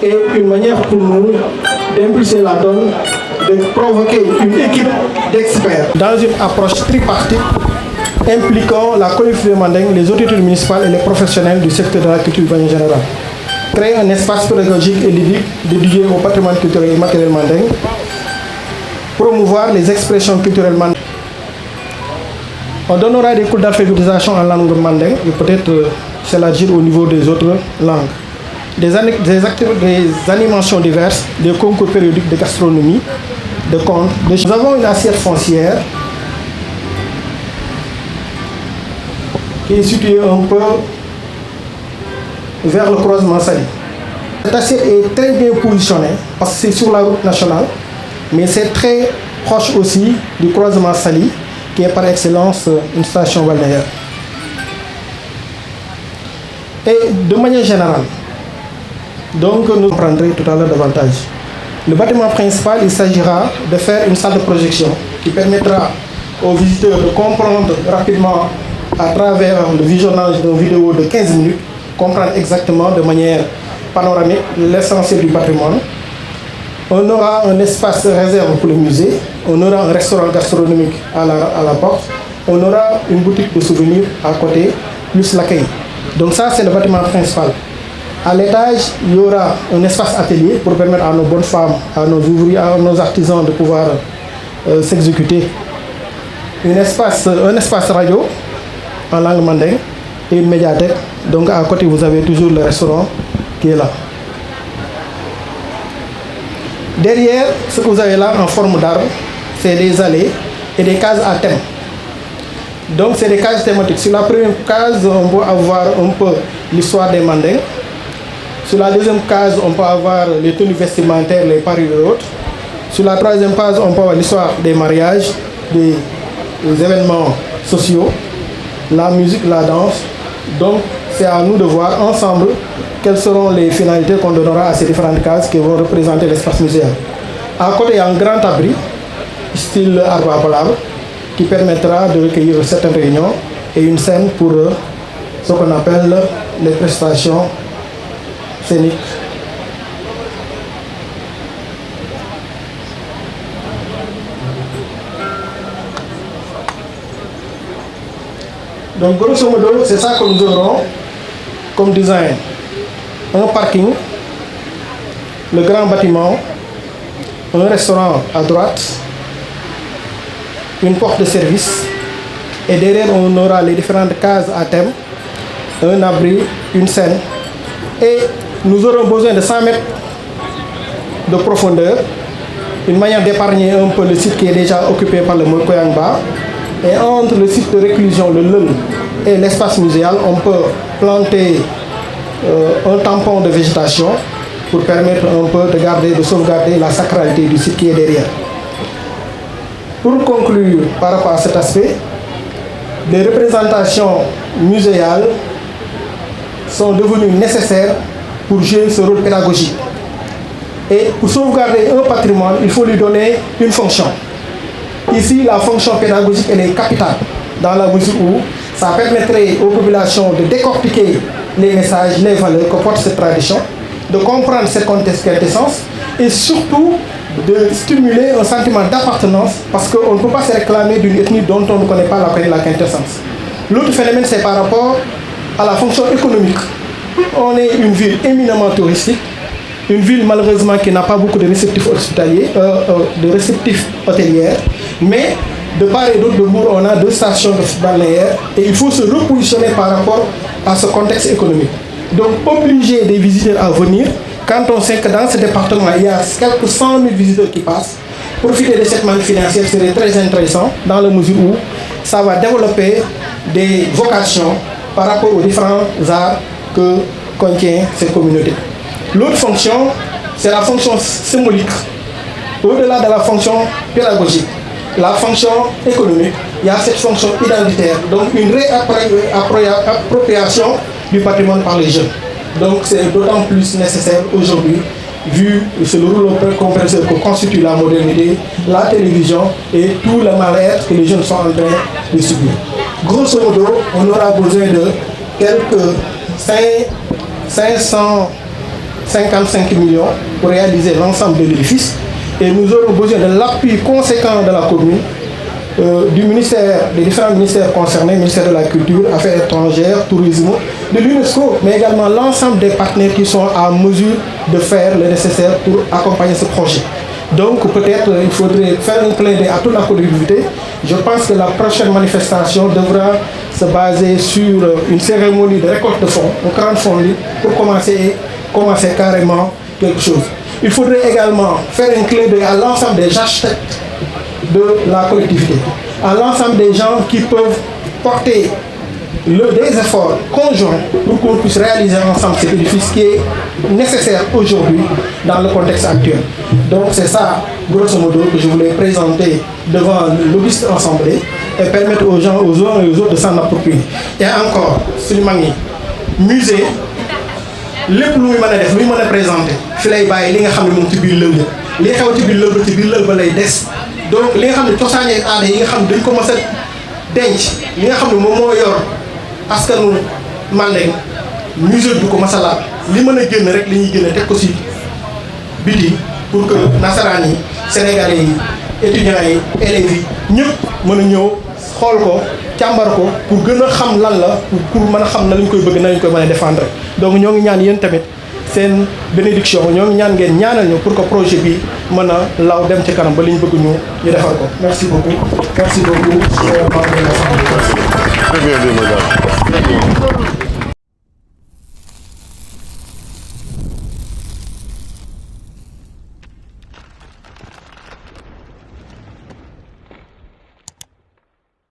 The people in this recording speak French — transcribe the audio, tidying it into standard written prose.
et une manière pour nous d'impulser la donne, de provoquer une équipe d'experts dans une approche tripartite impliquant la collectivité mandingue, les autorités municipales et les professionnels du secteur de la culture de manière générale. Créer un espace pédagogique et ludique dédié au patrimoine culturel et matériel mandingue, promouvoir les expressions culturelles mandingues. On donnera des cours d'alphabétisation en langue mandingue et peut-être s'élargir au niveau des autres langues. Des animations diverses, des concours périodiques de gastronomie, de contes. Nous avons une assiette foncière qui est située un peu vers le croisement Saly. Cette assiette est très bien positionnée parce que c'est sur la route nationale, mais c'est très proche aussi du croisement Saly, qui est par excellence une station balnéaire. Et de manière générale, donc nous prendrons tout à l'heure davantage. Le bâtiment principal, il s'agira de faire une salle de projection qui permettra aux visiteurs de comprendre rapidement à travers le visionnage d'une vidéo de 15 minutes, comprendre exactement de manière panoramique l'essentiel du patrimoine. On aura un espace réservé pour le musée, on aura un restaurant gastronomique à la porte, on aura une boutique de souvenirs à côté, plus l'accueil. Donc ça, c'est le bâtiment principal. À l'étage, il y aura un espace atelier pour permettre à nos bonnes femmes, à nos ouvriers, à nos artisans de pouvoir s'exécuter. Un espace radio en langue mandingue et une médiathèque. Donc à côté, vous avez toujours le restaurant qui est là. Derrière, ce que vous avez là en forme d'arbre, c'est des allées et des cases à thème. Donc c'est des cases thématiques. Sur la première case, on peut avoir un peu l'histoire des mandingues. Sur la deuxième case, on peut avoir les tenues vestimentaires, les paris et autres. Sur la troisième case, on peut avoir l'histoire des mariages, des événements sociaux, la musique, la danse. Donc c'est à nous de voir ensemble quelles seront les finalités qu'on donnera à ces différentes cases qui vont représenter l'espace muséal. À côté, il y a un grand abri, style arbre à palabre, qui permettra de recueillir certaines réunions et une scène pour ce qu'on appelle les prestations scéniques. Donc grosso modo, c'est ça que nous aurons comme design. Un parking, le grand bâtiment, un restaurant à droite, une porte de service, et derrière on aura les différentes cases à thème, un abri, une scène, et nous aurons besoin de 100 mètres de profondeur, une manière d'épargner un peu le site qui est déjà occupé par le Mokoyangba. Et entre le site de réclusion, le LEL, et l'espace muséal, on peut planter un tampon de végétation pour permettre un peu de sauvegarder la sacralité du site qui est derrière. Pour conclure par rapport à cet aspect, les représentations muséales sont devenues nécessaires pour jouer ce rôle pédagogique. Et pour sauvegarder un patrimoine, il faut lui donner une fonction. Ici, la fonction pédagogique elle est capitale, dans la mesure où ça permettrait aux populations de décortiquer les messages, les valeurs que porte cette tradition, de comprendre cette quintessence et surtout de stimuler un sentiment d'appartenance parce qu'on ne peut pas se réclamer d'une ethnie dont on ne connaît pas la quintessence. L'autre phénomène, c'est par rapport à la fonction économique. On est une ville éminemment touristique, une ville malheureusement qui n'a pas beaucoup de réceptifs hospitaliers, de réceptifs hôteliers, mais de part et d'autre de Mbour, on a 2 stations de balnéaires et il faut se repositionner par rapport à ce contexte économique. Donc obliger des visiteurs à venir, quand on sait que dans ce département, il y a quelques 100 000 visiteurs qui passent, profiter de cette manne financière serait très intéressant dans la mesure où ça va développer des vocations par rapport aux différents arts que contient cette communauté. L'autre fonction, c'est la fonction symbolique. Au-delà de la fonction pédagogique, la fonction économique, il y a cette fonction identitaire, donc une réappropriation du patrimoine par les jeunes. Donc c'est d'autant plus nécessaire aujourd'hui, vu le rouleau compresseur que constitue la modernité, la télévision et tout le mal-être que les jeunes sont en train de subir. Grosso modo, on aura besoin de quelques 500 55 millions pour réaliser l'ensemble de l'édifice. Et nous aurons besoin de l'appui conséquent de la commune, du ministère, des différents ministères concernés, ministère de la Culture, Affaires étrangères, Tourisme, de l'UNESCO, mais également l'ensemble des partenaires qui sont à mesure de faire le nécessaire pour accompagner ce projet. Donc peut-être il faudrait faire un clin d'œil à toute la collectivité. Je pense que la prochaine manifestation devra se baser sur une cérémonie de récolte de fonds, un crowdfunding, pour commencer carrément quelque chose. Il faudrait également faire un clin d'œil à l'ensemble des architectes de la collectivité, à l'ensemble des gens qui peuvent porter des efforts conjoints pour qu'on puisse réaliser ensemble cet édifice qui est nécessaire aujourd'hui dans le contexte actuel. Donc c'est ça, grosso modo, que je voulais présenter devant l'auguste assemblée et permettre aux gens, aux uns et aux autres de s'en approprier. Et encore, suñu mag ñi musée lépp lu muy mën a def lu muy mën a présenter fi lay bàyyi li nga xam ne moom ci biir lël li xew ci biir lël ba ci biir lël ba lay des. Donc li nga xam ne cosaane ak aada yi nga xam ne dañ ko mës a denc li nga xam ne moom moo yor askanu Mandeng musée du ko mës a laal li mën a génn rek li ñuy génn teg ko si biti pour que nasaraan yi sénégalais yi étudiants yi élèves yi ñëpp mën a ñëw xool ko càmbar ko pour gën a xam lan la pour mën a xam na lañ koy bëgg na lañ koy mën a défendre. Donc ñoo ngi ñaan yéen tamit seen bénédiction ñoo ngi ñaan ngeen ñaanal ñu pour que projet bi mën a law dem ci kanam ba li ñu bëgg ñu defar ko. Merci beaucoup. Merci beaucoup. Très bien dit, madame.